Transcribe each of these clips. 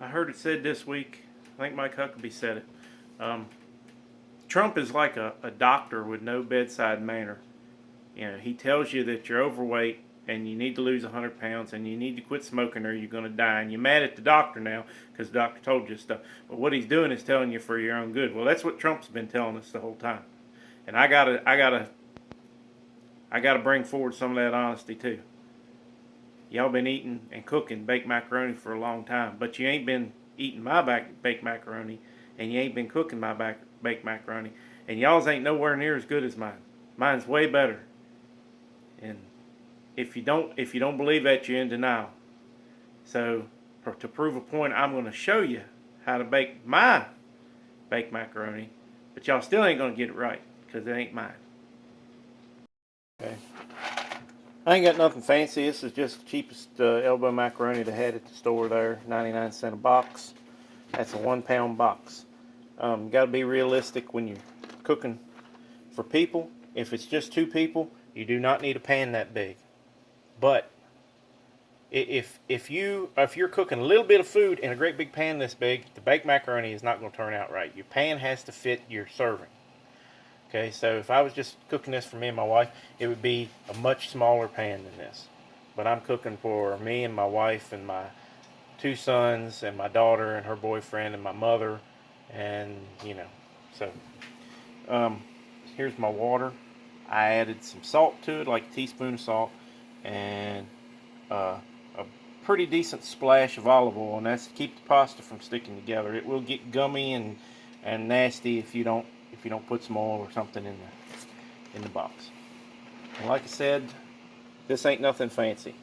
I heard it said this week, I think Mike Huckabee said it. Um, Trump is like a doctor with no bedside manner. You know, he tells you that you're overweight and you need to lose 100 pounds and you need to quit smoking or you're going to die. And you're mad at the doctor now because the doctor told you stuff. But what he's doing is telling you for your own good. Well, that's what Trump's been telling us the whole time. And I gotta bring forward some of that honesty too. Y'all been eating and cooking baked macaroni for a long time, but you ain't been eating my baked macaroni, and you ain't been cooking my baked macaroni, and y'all's ain't nowhere near as good as mine. Mine's way better. And if you don't believe that, you're in denial. So to prove a point, I'm going to show you how to bake my baked macaroni, but y'all still ain't going to get it right because it ain't mine. Okay. I ain't got nothing fancy. This is just the cheapest elbow macaroni they had at the store there, 99 cents a box. That's a 1 pound box. You got to be realistic when you're cooking for people. If it's just 2 people, you do not need a pan that big. But if you're cooking a little bit of food in a great big pan this big, the baked macaroni is not going to turn out right. Your pan has to fit your serving. Okay, so if I was just cooking this for me and my wife, it would be a much smaller pan than this. But I'm cooking for me and my wife and my 2 sons and my daughter and her boyfriend and my mother, and so here's my water. I added some salt to it, like a teaspoon of salt, and a pretty decent splash of olive oil, and that's to keep the pasta from sticking together. It will get gummy and nasty if you don't put some oil or something in the box. And like I said, this ain't nothing fancy.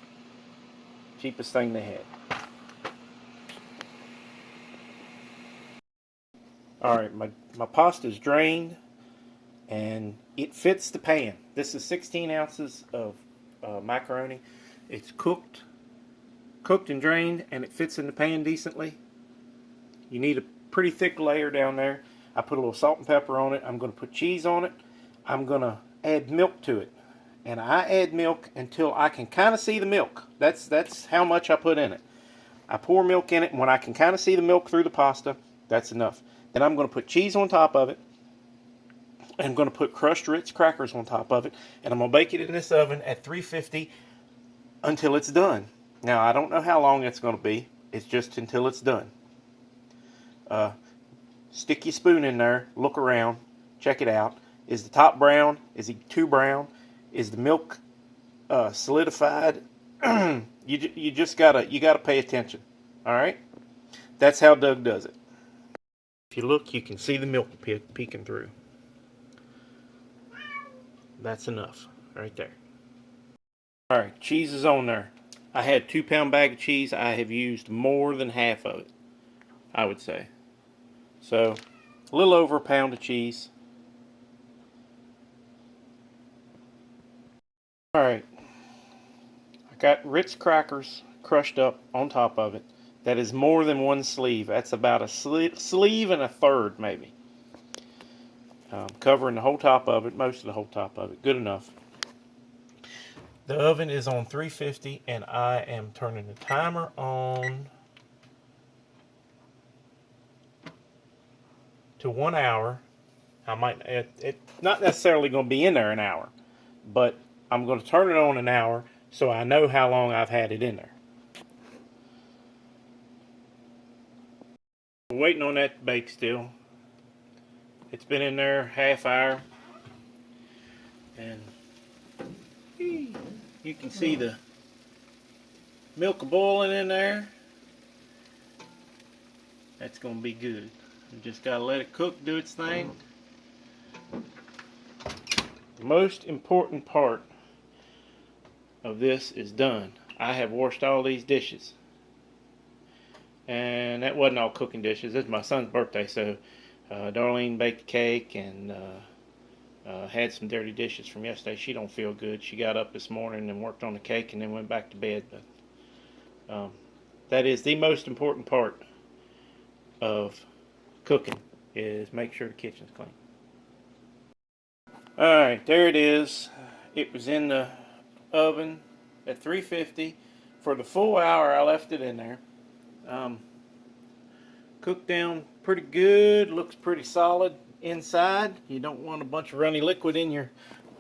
Cheapest thing they had. Alright, my pasta's drained and it fits the pan. This is 16 ounces of macaroni. It's cooked and drained, and it fits in the pan decently. You need a pretty thick layer down there. I put a little salt and pepper on it. I'm going to put cheese on it. I'm going to add milk to it. And I add milk until I can kind of see the milk. That's how much I put in it. I pour milk in it, and when I can kind of see the milk through the pasta, that's enough. Then I'm going to put cheese on top of it. I'm going to put crushed Ritz crackers on top of it. And I'm going to bake it in this oven at 350 until it's done. Now, I don't know how long it's going to be. It's just until it's done. Stick your spoon in there, look around, check it out. Is the top brown? Is it too brown? Is the milk solidified? you gotta pay attention. All right, that's how Doug does it. If you look, you can see the milk peeking through. That's enough right there. All right, cheese is on there. I had a 2-pound bag of cheese. I have used more than half of it, I would say. So, a little over a pound of cheese. Alright, I got Ritz crackers crushed up on top of it. That is more than 1 sleeve. That's about a sleeve and a third, maybe. Covering the whole top of it, most of the whole top of it. Good enough. The oven is on 350, and I am turning the timer on to 1 hour. I might it's not necessarily going to be in there an hour, but I'm going to turn it on an hour so I know how long I've had it in there. We're waiting on that to bake still. It's been in there half hour, and you can see the milk boiling in there. That's going to be good. You just got to let it cook, do its thing. The most important part of this is done. I have washed all these dishes. And that wasn't all cooking dishes. It's my son's birthday, so Darlene baked a cake and had some dirty dishes from yesterday. She don't feel good. She got up this morning and worked on the cake and then went back to bed. But that is the most important part of cooking, is make sure the kitchen's clean. Alright, there it is. It was in the oven at 350 for the full hour. I left it in there. cooked down pretty good. Looks pretty solid inside. You don't want a bunch of runny liquid in your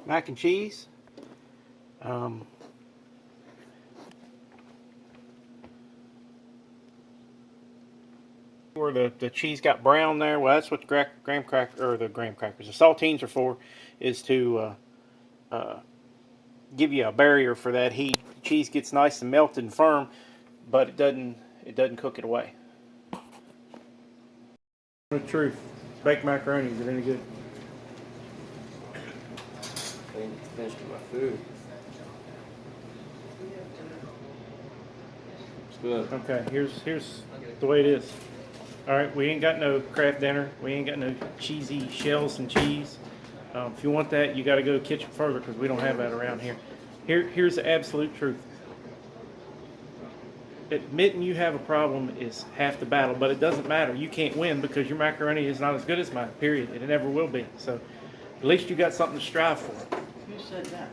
mac and cheese. Where the cheese got brown there, well, that's what the graham crackers, the saltines are for, is to give you a barrier for that heat. The cheese gets nice and melted and firm, but it doesn't cook it away. The truth, baked macaroni, is it any good? I ain't finished with my food. It's good. Okay, here's the way it is. All right, we ain't got no Kraft Dinner. We ain't got no cheesy shells and cheese. If you want that, you got to go to Kitchen Further because we don't have that around here. Here's the absolute truth. Admitting you have a problem is half the battle, but it doesn't matter. You can't win because your macaroni is not as good as mine, period. It never will be. So at least you got something to strive for. Who said that?